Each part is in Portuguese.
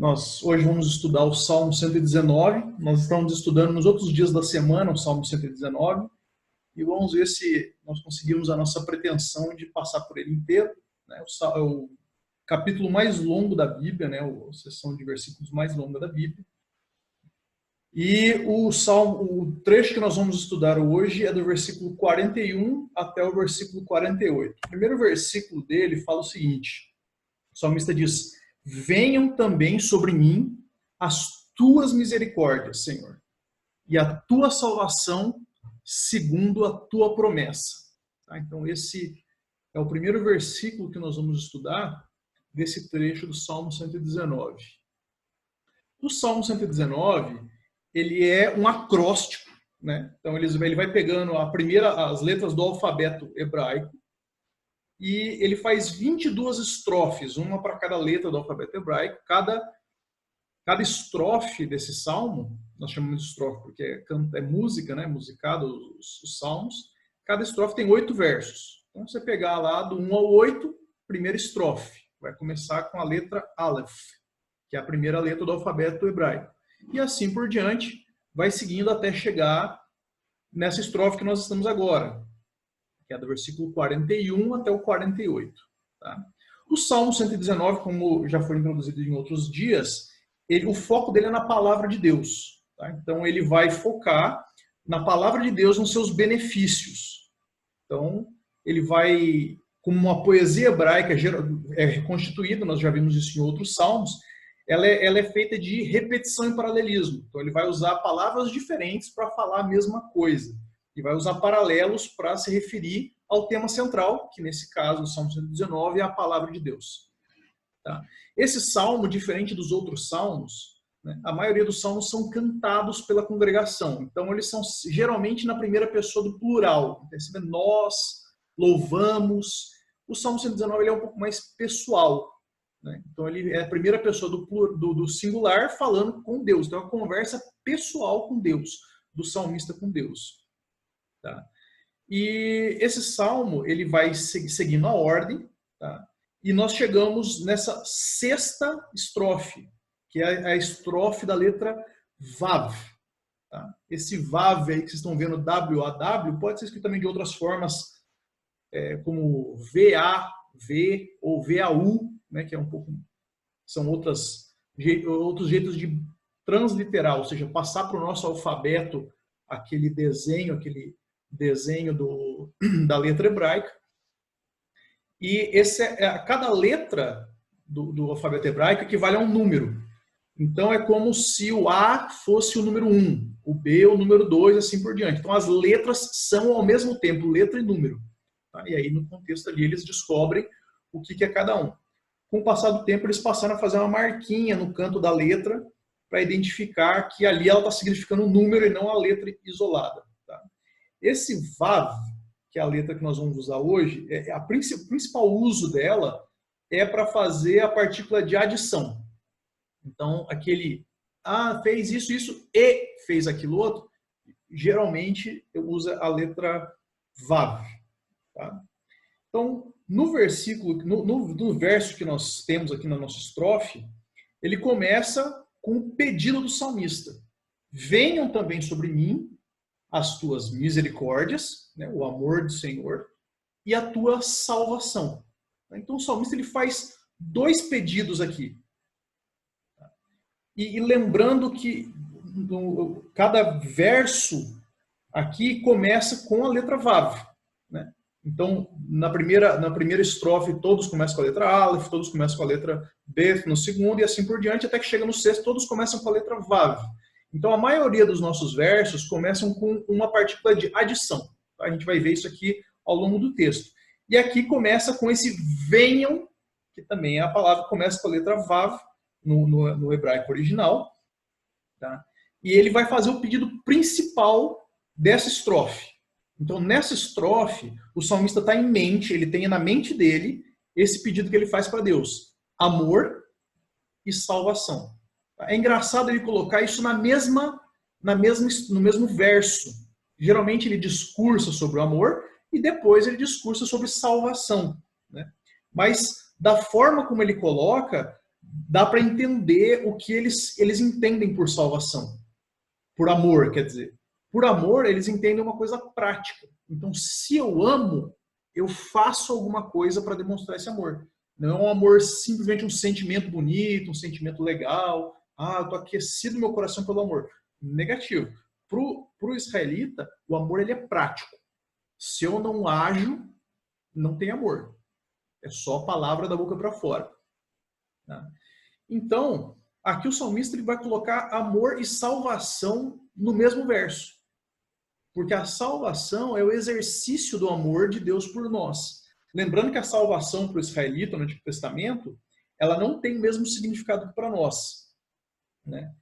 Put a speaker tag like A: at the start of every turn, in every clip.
A: Nós hoje vamos estudar o Salmo 119. Nós estamos estudando nos outros dias da semana o Salmo 119 e vamos ver se nós conseguimos a nossa pretensão de passar por ele inteiro. Né? O capítulo mais longo da Bíblia, né? A seção de versículos mais longa da Bíblia. E o trecho que nós vamos estudar hoje é do versículo 41 até o versículo 48. O primeiro versículo dele fala o seguinte: o salmista diz: venham também sobre mim as tuas misericórdias, Senhor, e a tua salvação segundo a tua promessa. Tá? Então esse é o primeiro versículo que nós vamos estudar desse trecho do Salmo 119. O Salmo 119, ele é um acróstico, né? Então ele vai pegando as letras do alfabeto hebraico e ele faz 22 estrofes, uma para cada letra do alfabeto hebraico. Cada estrofe desse salmo, nós chamamos de estrofe porque é música, né? Musicado os salmos. Cada estrofe tem 8 versos. Então você pegar lá do 1 ao 8, primeira estrofe, vai começar com a letra Aleph, que é a primeira letra do alfabeto hebraico. E assim por diante, vai seguindo até chegar nessa estrofe que nós estamos agora, que é do versículo 41 até o 48. Tá? O Salmo 119, como já foi introduzido em outros dias, o foco dele é na palavra de Deus. Tá? Então ele vai focar na palavra de Deus, nos seus benefícios. Então ele vai, como uma poesia hebraica é reconstituída, nós já vimos isso em outros salmos, ela é feita de repetição e paralelismo. Então ele vai usar palavras diferentes para falar a mesma coisa. E vai usar paralelos para se referir ao tema central, que nesse caso, o Salmo 119, é a palavra de Deus. Tá? Esse salmo, diferente dos outros salmos, né, a maioria dos salmos são cantados pela congregação. Então eles são geralmente na primeira pessoa do plural. Nós louvamos. O Salmo 119 ele é um pouco mais pessoal. Né? Então ele é a primeira pessoa do singular falando com Deus. Então é uma conversa pessoal com Deus, do salmista com Deus. Tá? E esse salmo ele vai seguindo a ordem, tá? E nós chegamos nessa sexta estrofe, que é a estrofe da letra Vav. Tá? Esse Vav aí que vocês estão vendo, W-A-W, pode ser escrito também de outras formas, como V-A-V ou V-A-U, né, que é são outros jeitos de transliterar, ou seja, passar para o nosso alfabeto aquele desenho da letra hebraica. E cada letra do alfabeto hebraico equivale a um número. Então é como se o A fosse o número 1, o B o número 2, assim por diante. Então as letras são ao mesmo tempo letra e número. Tá? E aí no contexto ali eles descobrem o que é cada um. Com o passar do tempo, eles passaram a fazer uma marquinha no canto da letra para identificar que ali ela está significando um número e não a letra isolada. Tá? Esse Vav, que é a letra que nós vamos usar hoje, o principal uso dela é para fazer a partícula de adição. Então, aquele fez isso e fez aquilo outro, geralmente usa a letra Vav. Tá? Então, no verso que nós temos aqui na nossa estrofe, ele começa com o pedido do salmista: venham também sobre mim as tuas misericórdias, né, o amor do Senhor, e a tua salvação. Então o salmista ele faz 2 pedidos aqui. E lembrando que cada verso aqui começa com a letra Vav. Né? Então, na primeira estrofe, todos começam com a letra Aleph, todos começam com a letra Bet no segundo, e assim por diante, até que chega no sexto, todos começam com a letra Vav. Então, a maioria dos nossos versos começam com uma partícula de adição. Tá? A gente vai ver isso aqui ao longo do texto. E aqui começa com esse venham, que também é a palavra que começa com a letra Vav, no hebraico original. Tá? E ele vai fazer o pedido principal dessa estrofe. Então, nessa estrofe, o salmista está em mente, ele tem na mente dele esse pedido que ele faz para Deus: amor e salvação. É engraçado ele colocar isso no mesmo verso. Geralmente ele discursa sobre o amor e depois ele discursa sobre salvação. Né? Mas da forma como ele coloca, dá para entender o que eles entendem por salvação. Por amor, quer dizer. Por amor, eles entendem uma coisa prática. Então, se eu amo, eu faço alguma coisa para demonstrar esse amor. Não é um amor simplesmente um sentimento bonito, um sentimento legal. Ah, eu estou aquecido no meu coração pelo amor. Negativo. Para o israelita, o amor ele é prático. Se eu não ajo, não tem amor. É só a palavra da boca para fora. Tá? Então, aqui o salmista ele vai colocar amor e salvação no mesmo verso. Porque a salvação é o exercício do amor de Deus por nós. Lembrando que a salvação para o israelita no Antigo Testamento, ela não tem o mesmo significado que para nós. Né?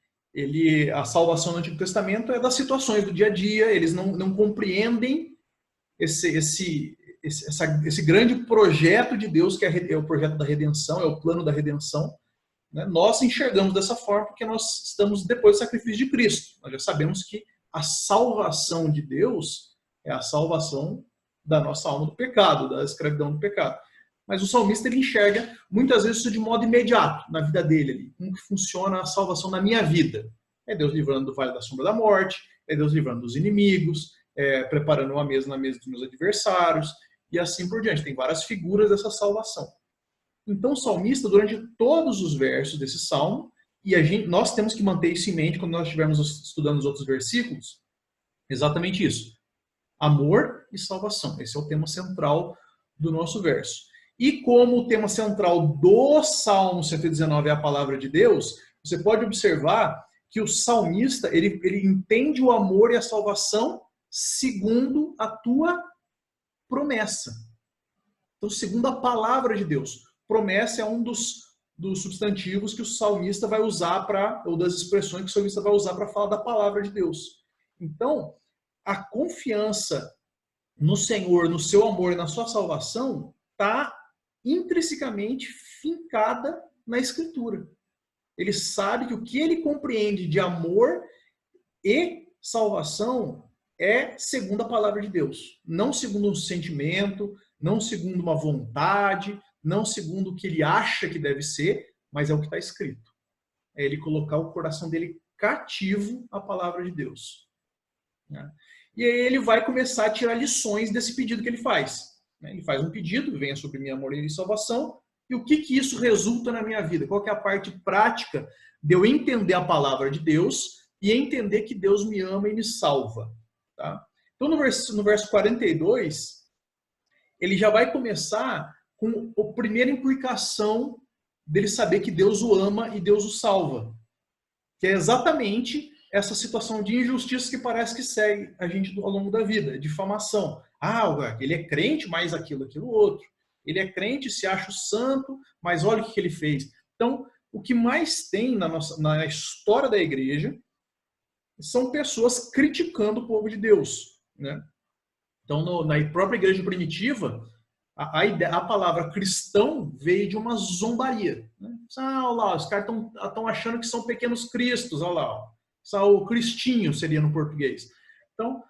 A: A salvação no Antigo Testamento é das situações do dia a dia, eles não compreendem esse grande projeto de Deus, que é o projeto da redenção, é o plano da redenção. Né? Nós enxergamos dessa forma porque nós estamos depois do sacrifício de Cristo. Nós já sabemos que a salvação de Deus é a salvação da nossa alma do pecado, da escravidão do pecado. Mas o salmista ele enxerga muitas vezes isso de modo imediato na vida dele. Ali. Como que funciona a salvação na minha vida? É Deus livrando do vale da sombra da morte, é Deus livrando dos inimigos, preparando uma mesa na mesa dos meus adversários, e assim por diante. Tem várias figuras dessa salvação. Então o salmista, durante todos os versos desse salmo, e nós temos que manter isso em mente quando nós estivermos estudando os outros versículos, exatamente isso. Amor e salvação. Esse é o tema central do nosso verso. E como o tema central do Salmo 119 é a palavra de Deus, você pode observar que o salmista ele entende o amor e a salvação segundo a tua promessa. Então, segundo a palavra de Deus. Promessa é um dos substantivos que o salmista vai usar ou das expressões que o salmista vai usar para falar da palavra de Deus. Então, a confiança no Senhor, no seu amor e na sua salvação está intrinsecamente fincada na Escritura. Ele sabe que o que ele compreende de amor e salvação é segundo a palavra de Deus. Não segundo um sentimento, não segundo uma vontade, não segundo o que ele acha que deve ser, mas é o que está escrito. É ele colocar o coração dele cativo à palavra de Deus. Né? E aí ele vai começar a tirar lições desse pedido que ele faz. Ele faz um pedido, venha sobre mim amor e salvação, e o que isso resulta na minha vida? Qual que é a parte prática de eu entender a palavra de Deus e entender que Deus me ama e me salva? Tá? Então no verso 42, ele já vai começar com a primeira implicação dele saber que Deus o ama e Deus o salva. Que é exatamente essa situação de injustiça que parece que segue a gente ao longo da vida, difamação. Ah, ele é crente, mas aquilo, outro. Ele é crente, se acha o santo, mas olha o que ele fez. Então, o que mais tem na história da igreja são pessoas criticando o povo de Deus. Né? Então, na própria igreja primitiva, a palavra cristão veio de uma zombaria. Né? Olha lá, os caras estão achando que são pequenos cristos, olha lá. O cristinho seria no português. Então,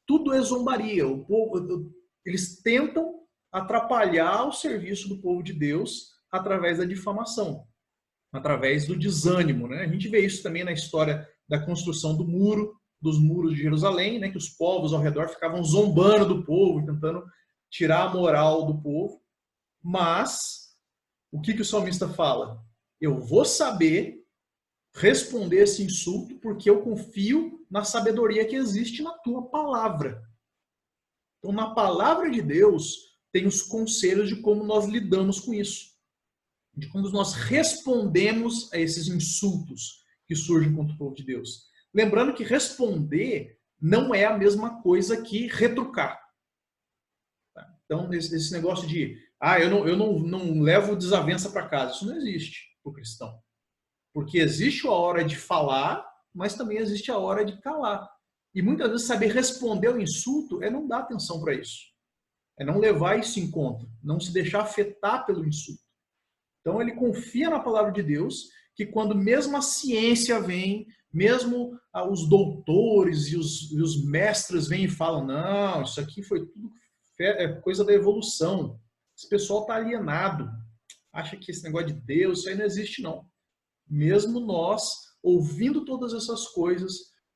A: tudo é zombaria. O povo, eles tentam atrapalhar o serviço do povo de Deus através da difamação, através do desânimo. Né? A gente vê isso também na história da construção dos muros de Jerusalém, né? Que os povos ao redor ficavam zombando do povo, tentando tirar a moral do povo. Mas, o que o salmista fala? Eu vou saber responder esse insulto porque eu confio na sabedoria que existe na tua palavra. Então, na palavra de Deus, tem os conselhos de como nós lidamos com isso. De como nós respondemos a esses insultos que surgem contra o povo de Deus. Lembrando que responder não é a mesma coisa que retrucar. Então, esse negócio de eu não levo desavença para casa, isso não existe para o cristão. Porque existe a hora de falar, mas também existe a hora de calar. E muitas vezes saber responder ao insulto é não dar atenção para isso. É não levar isso em conta, não se deixar afetar pelo insulto. Então ele confia na palavra de Deus, que quando mesmo a ciência vem, mesmo os doutores e os mestres vêm e falam, não, isso aqui foi tudo coisa da evolução. Esse pessoal está alienado. acha que esse negócio de Deus, isso aí não existe não. Mesmo nós, ouvindo todas essas coisas,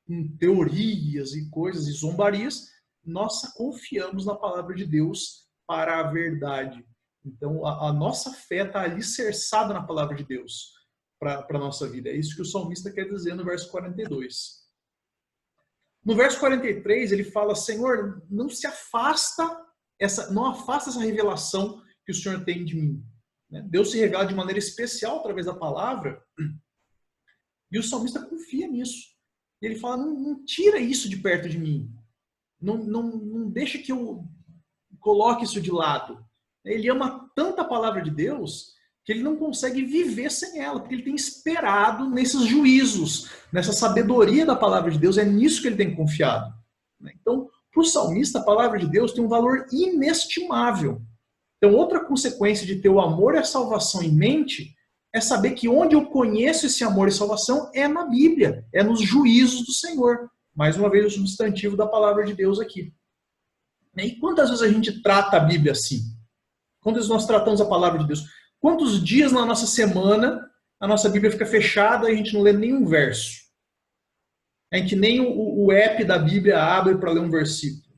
A: com teorias e coisas e zombarias, nós confiamos na palavra de Deus para a verdade. Então, a nossa fé está alicerçada na palavra de Deus para a nossa vida. É isso que o salmista quer dizer no verso 42. No verso 43, ele fala, Senhor, não afasta essa revelação que o Senhor tem de mim. Deus se revela de maneira especial através da palavra, e o salmista confia nisso. Ele fala, não tira isso de perto de mim. Não deixa que eu coloque isso de lado. Ele ama tanto a palavra de Deus que ele não consegue viver sem ela, porque ele tem esperado nesses juízos, nessa sabedoria da palavra de Deus, é nisso que ele tem confiado. Então, para o salmista, a palavra de Deus tem um valor inestimável. Então, outra consequência de ter o amor e a salvação em mente é saber que onde eu conheço esse amor e salvação é na Bíblia, é nos juízos do Senhor. Mais uma vez, o substantivo da palavra de Deus aqui. E quantas vezes a gente trata a Bíblia assim? Quantas vezes nós tratamos a palavra de Deus? Quantos dias na nossa semana a nossa Bíblia fica fechada e a gente não lê nenhum verso? A gente nem o app da Bíblia abre para ler um versículo.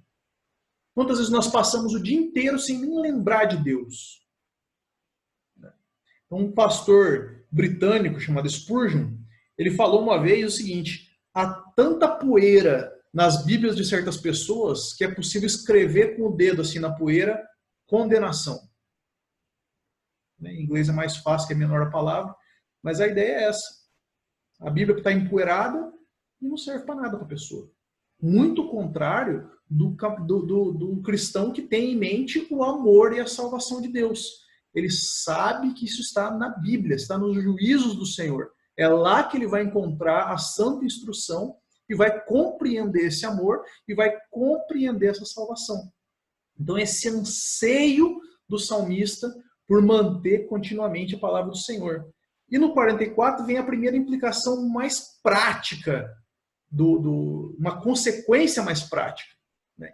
A: Quantas vezes nós passamos o dia inteiro sem nem lembrar de Deus? Um pastor britânico chamado Spurgeon, ele falou uma vez o seguinte, há tanta poeira nas Bíblias de certas pessoas que é possível escrever com o dedo assim na poeira, condenação. Em inglês é mais fácil, que é menor a palavra, mas a ideia é essa. A Bíblia está empoeirada e não serve para nada para a pessoa. Muito contrário do cristão que tem em mente o amor e a salvação de Deus. Ele sabe que isso está na Bíblia, está nos juízos do Senhor. É lá que ele vai encontrar a santa instrução e vai compreender esse amor e vai compreender essa salvação. Então, esse anseio do salmista por manter continuamente a palavra do Senhor. E no 44 vem a primeira implicação mais prática, uma consequência mais prática.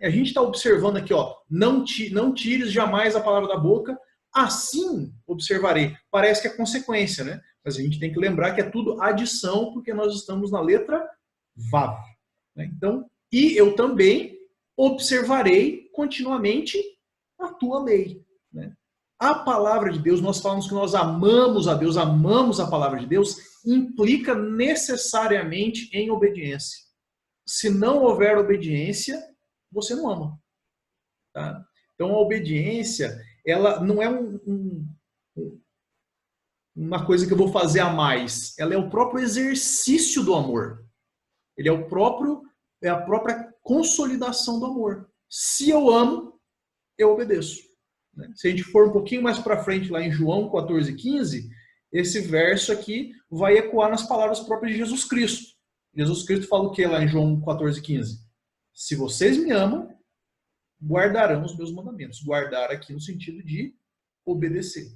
A: A gente está observando aqui, ó, não tires jamais a palavra da boca, assim observarei. Parece que é consequência, né? Mas a gente tem que lembrar que é tudo adição, porque nós estamos na letra Vav. Então, e eu também observarei continuamente a tua lei. A palavra de Deus, nós falamos que nós amamos a Deus, amamos a palavra de Deus, implica necessariamente em obediência. Se não houver obediência, você não ama. Tá? Então, a obediência, ela não é uma coisa que eu vou fazer a mais. Ela é o próprio exercício do amor. Ele é a própria consolidação do amor. Se eu amo, eu obedeço. Se a gente for um pouquinho mais para frente, lá em João 14,15, esse verso aqui vai ecoar nas palavras próprias de Jesus Cristo. Jesus Cristo fala o que lá em João 14,15? Se vocês me amam, guardarão os meus mandamentos. Guardar aqui no sentido de obedecer.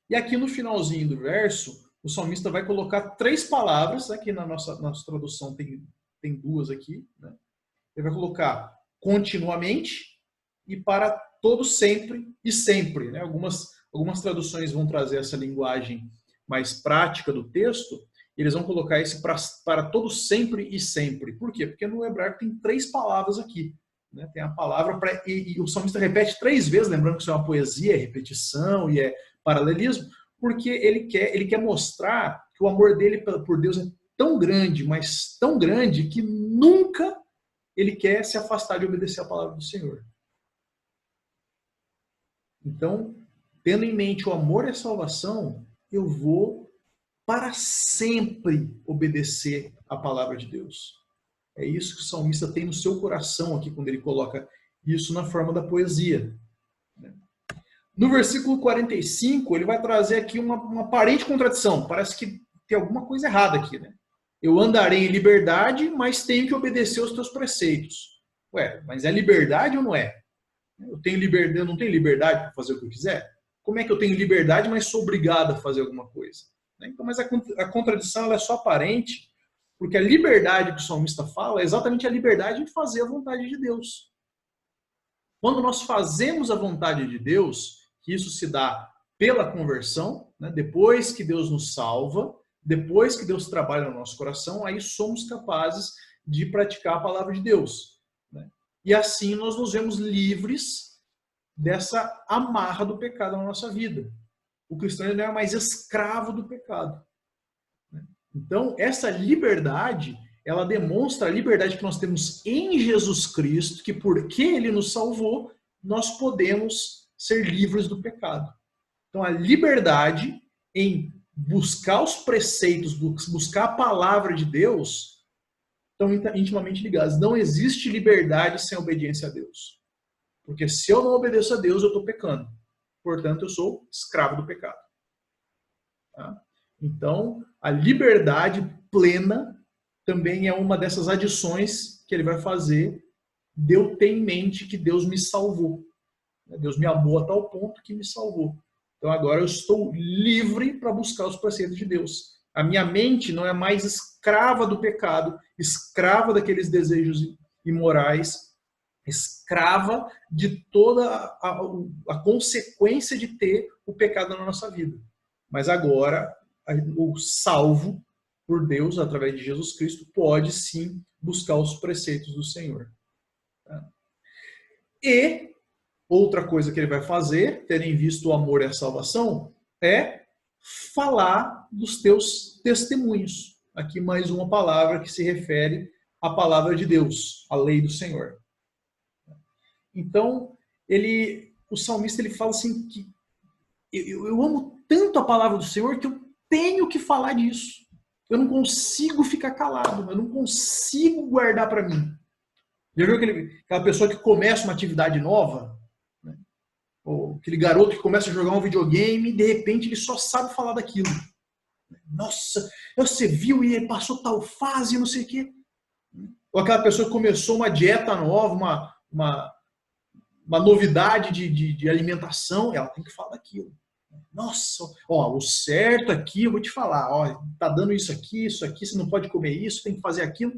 A: E aqui no finalzinho do verso, o salmista vai colocar 3 palavras, aqui na nossa tradução tem 2 aqui, né? Ele vai colocar continuamente e para todo sempre e sempre. Né? Algumas traduções vão trazer essa linguagem mais prática do texto, e eles vão colocar esse para todo sempre e sempre. Por quê? Porque no hebraico tem 3 palavras aqui. Né? Tem a palavra e o salmista repete 3 vezes, lembrando que isso é uma poesia, é repetição e é paralelismo, porque ele quer mostrar que o amor dele por Deus é tão grande, mas tão grande, que nunca ele quer se afastar de obedecer a palavra do Senhor. Então, tendo em mente o amor e a salvação, eu vou para sempre obedecer a palavra de Deus. É isso que o salmista tem no seu coração aqui, quando ele coloca isso na forma da poesia. No versículo 45, ele vai trazer aqui uma aparente contradição. Parece que tem alguma coisa errada aqui, né? Eu andarei em liberdade, mas tenho que obedecer aos teus preceitos. Ué, mas é liberdade ou não é? Eu não tenho liberdade para fazer o que eu quiser? Como é que eu tenho liberdade, mas sou obrigado a fazer alguma coisa? Então, mas a contradição ela é só aparente, porque a liberdade que o salmista fala é exatamente a liberdade de fazer a vontade de Deus. Quando nós fazemos a vontade de Deus, que isso se dá pela conversão, né? Depois que Deus nos salva, depois que Deus trabalha no nosso coração, aí somos capazes de praticar a palavra de Deus, né? E assim nós nos vemos livres dessa amarra do pecado na nossa vida. O cristão não é mais escravo do pecado. Então, essa liberdade, ela demonstra a liberdade que nós temos em Jesus Cristo, que porque Ele nos salvou, nós podemos ser livres do pecado. Então, a liberdade em buscar os preceitos, buscar a palavra de Deus, estão intimamente ligados. Não existe liberdade sem obediência a Deus. Porque se eu não obedeço a Deus, eu estou pecando. Portanto, eu sou escravo do pecado. Tá? Então, a liberdade plena também é uma dessas adições que ele vai fazer de eu ter em mente que Deus me salvou. Deus me amou a tal ponto que me salvou. Então agora eu estou livre para buscar os preceitos de Deus. A minha mente não é mais escrava do pecado, escrava daqueles desejos imorais, escrava de toda a consequência de ter o pecado na nossa vida. Mas agora, o salvo por Deus, através de Jesus Cristo, pode sim buscar os preceitos do Senhor. E outra coisa que ele vai fazer, terem visto o amor e a salvação, é falar dos teus testemunhos. Aqui mais uma palavra que se refere à palavra de Deus, à lei do Senhor. Então, o salmista ele fala assim que eu amo tanto a palavra do Senhor que eu tenho que falar disso. Eu não consigo ficar calado, eu não consigo guardar para mim. Já viu aquela pessoa que começa uma atividade nova? Né? Ou aquele garoto que começa a jogar um videogame e de repente ele só sabe falar daquilo. Nossa, você viu e ele passou tal fase, não sei o quê. Ou aquela pessoa que começou uma dieta nova, uma novidade de alimentação, ela tem que falar daquilo. Nossa, ó, o certo aqui, eu vou te falar, ó, tá dando isso aqui, você não pode comer isso, tem que fazer aquilo.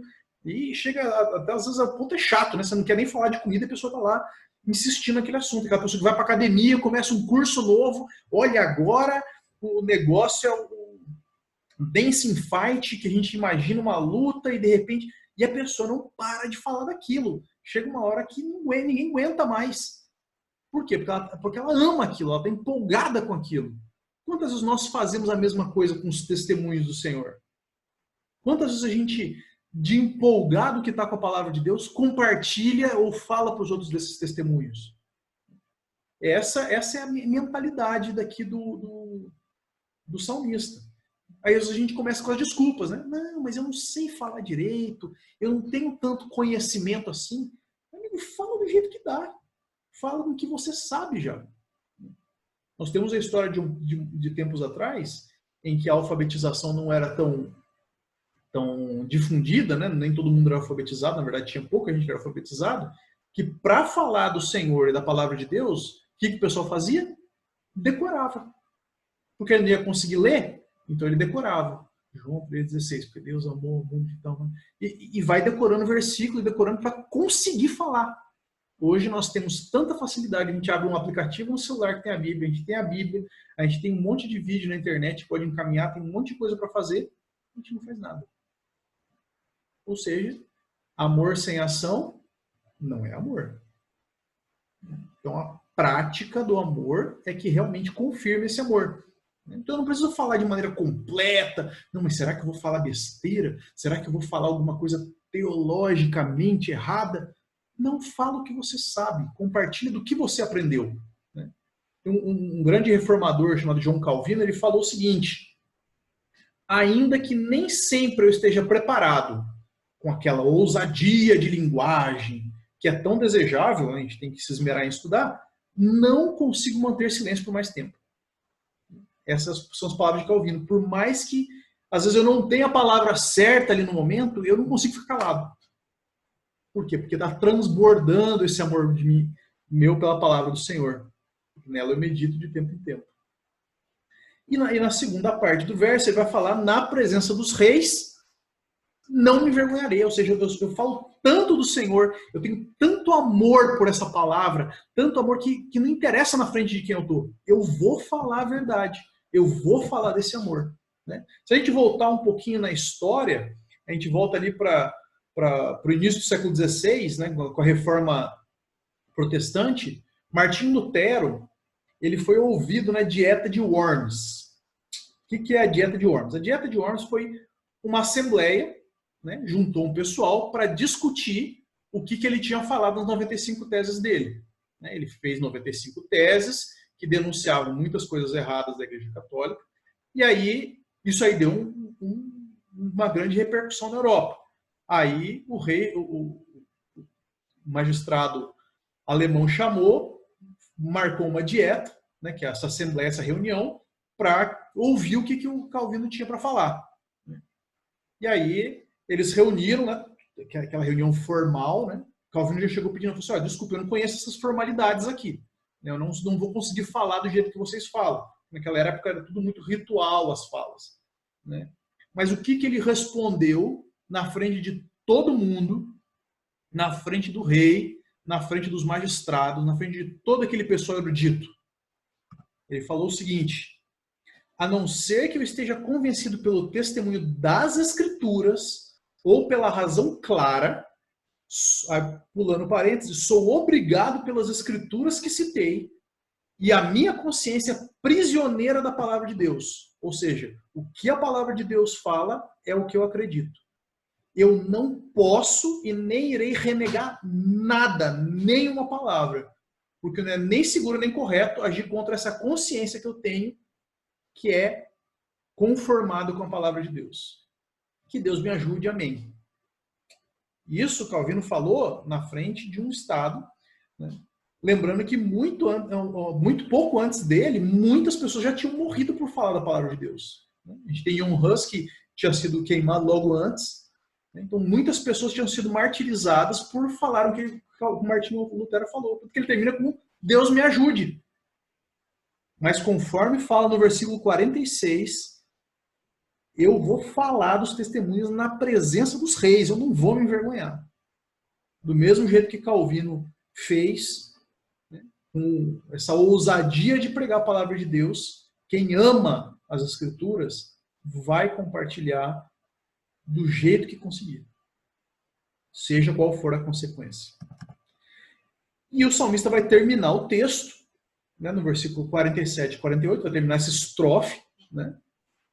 A: E chega, até às vezes, a ponto é chato, né? Você não quer nem falar de comida, a pessoa tá lá insistindo naquele assunto. Aquela pessoa que vai pra academia, começa um curso novo, olha, agora o negócio é o dancing fight, que a gente imagina uma luta e de repente... E a pessoa não para de falar daquilo. Chega uma hora que ninguém aguenta mais. Por quê? Porque ela ama aquilo, ela está empolgada com aquilo. Quantas vezes nós fazemos a mesma coisa com os testemunhos do Senhor? Quantas vezes a gente, de empolgado que está com a palavra de Deus, compartilha ou fala para os outros desses testemunhos? Essa é a mentalidade daqui do salmista. Aí a gente começa com as desculpas, né? Não, mas eu não sei falar direito, eu não tenho tanto conhecimento assim. Amigo, fala do jeito que dá. Fala do que você sabe já. Nós temos a história de tempos atrás, em que a alfabetização não era tão difundida, né? Nem todo mundo era alfabetizado, na verdade tinha pouca gente que era alfabetizado, que para falar do Senhor e da palavra de Deus, o que o pessoal fazia? Decorava. Porque ele não ia conseguir ler, então ele decorava. João 3,16, porque Deus amou o mundo e tal. E vai decorando versículo, decorando para conseguir falar. Hoje nós temos tanta facilidade, a gente abre um aplicativo no celular que tem a Bíblia, a gente tem um monte de vídeo na internet, pode encaminhar, tem um monte de coisa para fazer, a gente não faz nada. Ou seja, amor sem ação não é amor. Então a prática do amor é que realmente confirma esse amor. Então eu não preciso falar de maneira completa, não, mas será que eu vou falar besteira? Será que eu vou falar alguma coisa teologicamente errada? Não fala o que você sabe, compartilhe do que você aprendeu. Um grande reformador chamado João Calvino, ele falou o seguinte: ainda que nem sempre eu esteja preparado com aquela ousadia de linguagem que é tão desejável, a gente tem que se esmerar em estudar, não consigo manter silêncio por mais tempo. Essas são as palavras de Calvino. Por mais que, às vezes, eu não tenha a palavra certa ali no momento, eu não consigo ficar calado. Por quê? Porque está transbordando esse amor de mim, meu pela palavra do Senhor. Nela eu medito de tempo em tempo. E na segunda parte do verso, ele vai falar na presença dos reis não me envergonharei. Ou seja, eu falo tanto do Senhor, eu tenho tanto amor por essa palavra, tanto amor que não interessa na frente de quem eu estou. Eu vou falar a verdade, eu vou falar desse amor. Né? Se a gente voltar um pouquinho na história, a gente volta ali para o início do século XVI, né, com a reforma protestante, Martinho Lutero, ele foi ouvido na dieta de Worms. O que é a dieta de Worms? A dieta de Worms foi uma assembleia, né, juntou um pessoal para discutir o que ele tinha falado nas 95 teses dele. Né? Ele fez 95 teses que denunciavam muitas coisas erradas da Igreja Católica, e aí isso aí deu uma grande repercussão na Europa. Aí o magistrado alemão chamou, marcou uma dieta, né, que é essa assembleia, essa reunião, para ouvir o que o Calvino tinha para falar. E aí eles reuniram, né, aquela reunião formal, né? O Calvino já chegou pedindo, falou assim, olha, desculpa, eu não conheço essas formalidades aqui. Eu não vou conseguir falar do jeito que vocês falam. Naquela época era tudo muito ritual as falas. Né? Mas o que ele respondeu na frente de todo mundo, na frente do rei, na frente dos magistrados, na frente de todo aquele pessoal erudito? Ele falou o seguinte: a não ser que eu esteja convencido pelo testemunho das Escrituras ou pela razão clara, pulando parênteses, sou obrigado pelas Escrituras que citei e a minha consciência prisioneira da palavra de Deus. Ou seja, o que a palavra de Deus fala é o que eu acredito. Eu não posso e nem irei renegar nada, nenhuma palavra, porque não é nem seguro nem correto agir contra essa consciência que eu tenho, que é conformado com a palavra de Deus. Que Deus me ajude, amém. Isso Calvino falou na frente de um estado, né? Lembrando que muito pouco antes dele, muitas pessoas já tinham morrido por falar da palavra de Deus. A gente tem John Huss, que tinha sido queimado logo antes. Então, muitas pessoas tinham sido martirizadas por falar o que o Martinho Lutero falou. Porque ele termina com Deus me ajude. Mas conforme fala no versículo 46, eu vou falar dos testemunhos na presença dos reis, eu não vou me envergonhar. Do mesmo jeito que Calvino fez, né, com essa ousadia de pregar a palavra de Deus, quem ama as Escrituras vai compartilhar do jeito que conseguir, seja qual for a consequência. E o salmista vai terminar o texto, né, no versículo 47 e 48, vai terminar essa estrofe, né,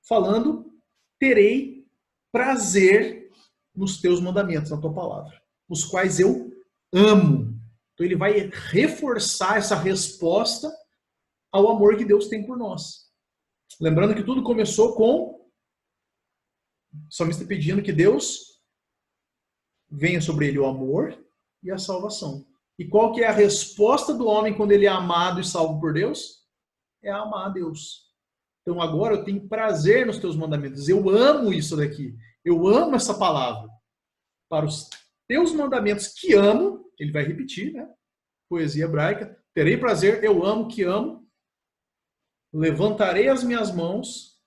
A: falando: terei prazer nos teus mandamentos, na tua palavra, os quais eu amo. Então ele vai reforçar essa resposta ao amor que Deus tem por nós. Lembrando que tudo começou com o salmista pedindo que Deus venha sobre ele o amor e a salvação. E qual que é a resposta do homem quando ele é amado e salvo por Deus? É amar a Deus. Então agora eu tenho prazer nos teus mandamentos. Eu amo isso daqui. Eu amo essa palavra. Para os teus mandamentos que amo, ele vai repetir, né? Poesia hebraica. Terei prazer, eu amo, que amo. Levantarei as minhas mãos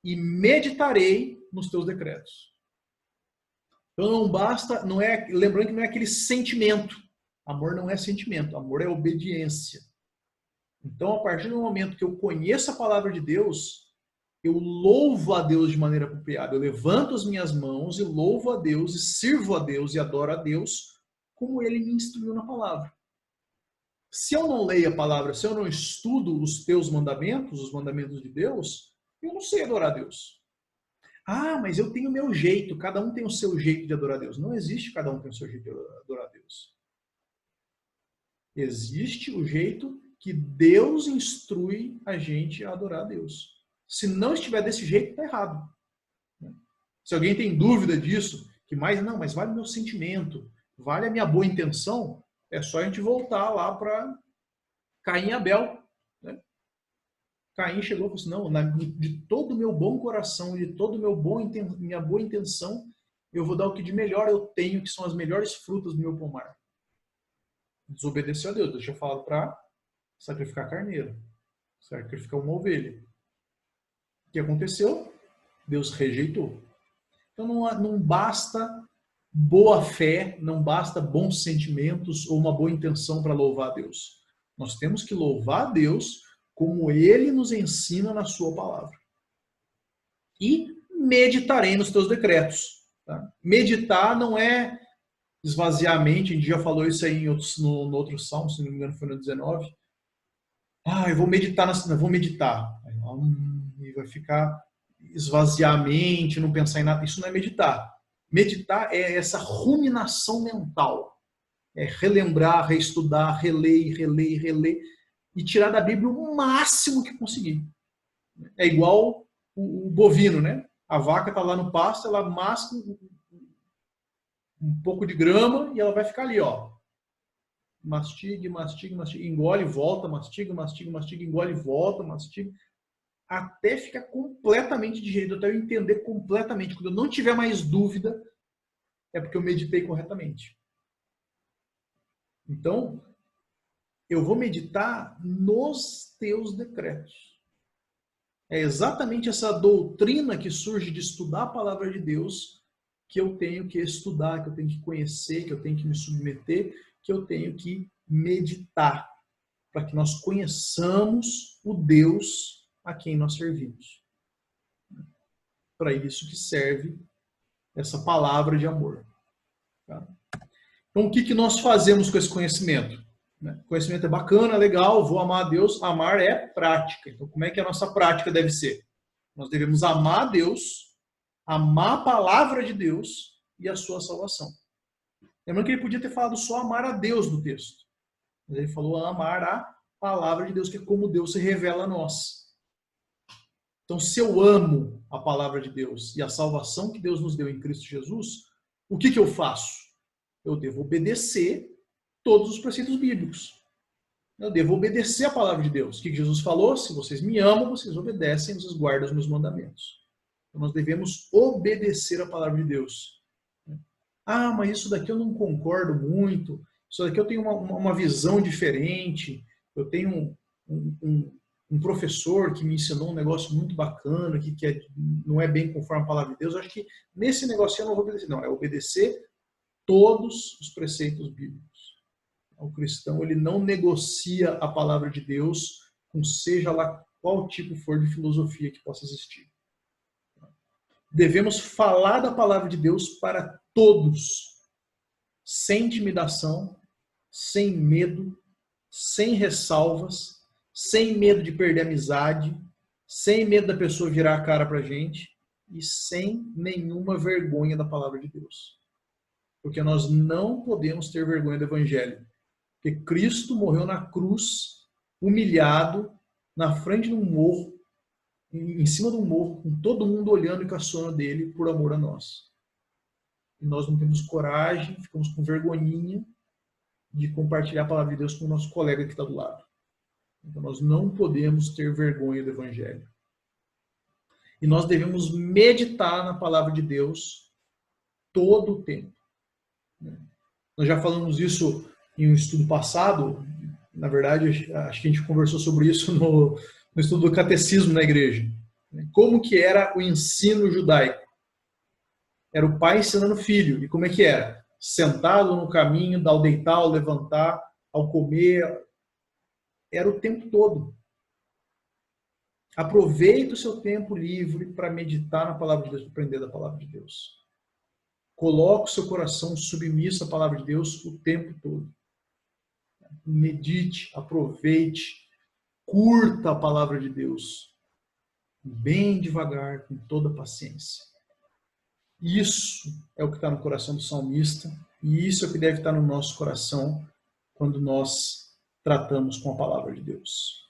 A: e meditarei nos teus decretos. Então não basta, não é, lembrando que não é aquele sentimento. Amor não é sentimento, amor é obediência. Então, a partir do momento que eu conheço a palavra de Deus, eu louvo a Deus de maneira apropriada. Eu levanto as minhas mãos e louvo a Deus, e sirvo a Deus e adoro a Deus, como Ele me instruiu na palavra. Se eu não leio a palavra, se eu não estudo os teus mandamentos, os mandamentos de Deus, eu não sei adorar a Deus. Ah, mas eu tenho o meu jeito, cada um tem o seu jeito de adorar a Deus. Não existe cada um tem o seu jeito de adorar a Deus. Existe o jeito que Deus instrui a gente a adorar a Deus. Se não estiver desse jeito, está errado. Se alguém tem dúvida disso, que mais, não, mas vale o meu sentimento, vale a minha boa intenção, é só a gente voltar lá para Caim e Abel. Né? Caim chegou e falou assim, não, de todo o meu bom coração, de todo o minha boa intenção, eu vou dar o que de melhor eu tenho, que são as melhores frutas do meu pomar. Desobedeceu a Deus. Deus tinha falado para sacrificar carneiro, sacrificar uma ovelha. O que aconteceu? Deus rejeitou. Então não basta boa fé, não basta bons sentimentos ou uma boa intenção para louvar a Deus. Nós temos que louvar a Deus como Ele nos ensina na sua palavra. E meditarei nos teus decretos. Tá? Meditar não é esvaziar a mente, a gente já falou isso aí no outro salmo, se não me engano foi no 19. Eu vou meditar, vou meditar. E vai ficar esvaziar a mente, não pensar em nada. Isso não é meditar. Meditar é essa ruminação mental. É relembrar, reestudar, reler, reler, reler e tirar da Bíblia o máximo que conseguir. É igual o bovino, né? A vaca está lá no pasto, ela masca um pouco de grama e ela vai ficar ali, ó. Mastiga, mastiga, mastiga, engole, volta, mastiga, mastiga, mastiga, engole, volta, mastiga, até ficar completamente digerido, até eu entender completamente. Quando eu não tiver mais dúvida, é porque eu meditei corretamente. Então, eu vou meditar nos teus decretos. É exatamente essa doutrina que surge de estudar a palavra de Deus que eu tenho que estudar, que eu tenho que conhecer, que eu tenho que me submeter, que eu tenho que meditar, para que nós conheçamos o Deus a quem nós servimos. Para isso que serve essa palavra de amor. Tá? Então, o que nós fazemos com esse conhecimento? O conhecimento é bacana, legal, vou amar a Deus. Amar é prática. Então, como é que a nossa prática deve ser? Nós devemos amar a Deus, amar a palavra de Deus e a sua salvação. Lembrando que ele podia ter falado só amar a Deus no texto. Mas ele falou amar a palavra de Deus, que é como Deus se revela a nós. Então, se eu amo a palavra de Deus e a salvação que Deus nos deu em Cristo Jesus, o que eu faço? Eu devo obedecer todos os preceitos bíblicos. Eu devo obedecer a palavra de Deus. O que Jesus falou? Se vocês me amam, vocês obedecem, vocês guardam os meus mandamentos. Então, nós devemos obedecer a palavra de Deus. Mas isso daqui eu não concordo muito. Isso daqui eu tenho uma visão diferente. Eu tenho um professor que me ensinou um negócio muito bacana, que não é bem conforme a palavra de Deus. Eu acho que nesse negócio eu não vou obedecer. Não, é obedecer todos os preceitos bíblicos. O cristão, ele não negocia a palavra de Deus com seja lá qual tipo for de filosofia que possa existir. Devemos falar da palavra de Deus para todos, sem intimidação, sem medo, sem ressalvas, sem medo de perder a amizade, sem medo da pessoa virar a cara para a gente e sem nenhuma vergonha da palavra de Deus. Porque nós não podemos ter vergonha do Evangelho. Porque Cristo morreu na cruz, humilhado, na frente de um morro, em cima de um morro, com todo mundo olhando e caçoando dele por amor a nós. E nós não temos coragem, ficamos com vergonhinha de compartilhar a palavra de Deus com o nosso colega que está do lado. Então nós não podemos ter vergonha do Evangelho. E nós devemos meditar na palavra de Deus todo o tempo. Nós já falamos isso em um estudo passado. Na verdade, acho que a gente conversou sobre isso no estudo do catecismo na igreja. Como que era o ensino judaico? Era o pai ensinando o filho. E como é que era? Sentado no caminho, ao deitar, ao levantar, ao comer. Era o tempo todo. Aproveite o seu tempo livre para meditar na palavra de Deus, para aprender da palavra de Deus. Coloque o seu coração submisso à palavra de Deus o tempo todo. Medite, aproveite, curta a palavra de Deus. Bem devagar, com toda paciência. Isso é o que está no coração do salmista e isso é o que deve estar no nosso coração quando nós tratamos com a palavra de Deus.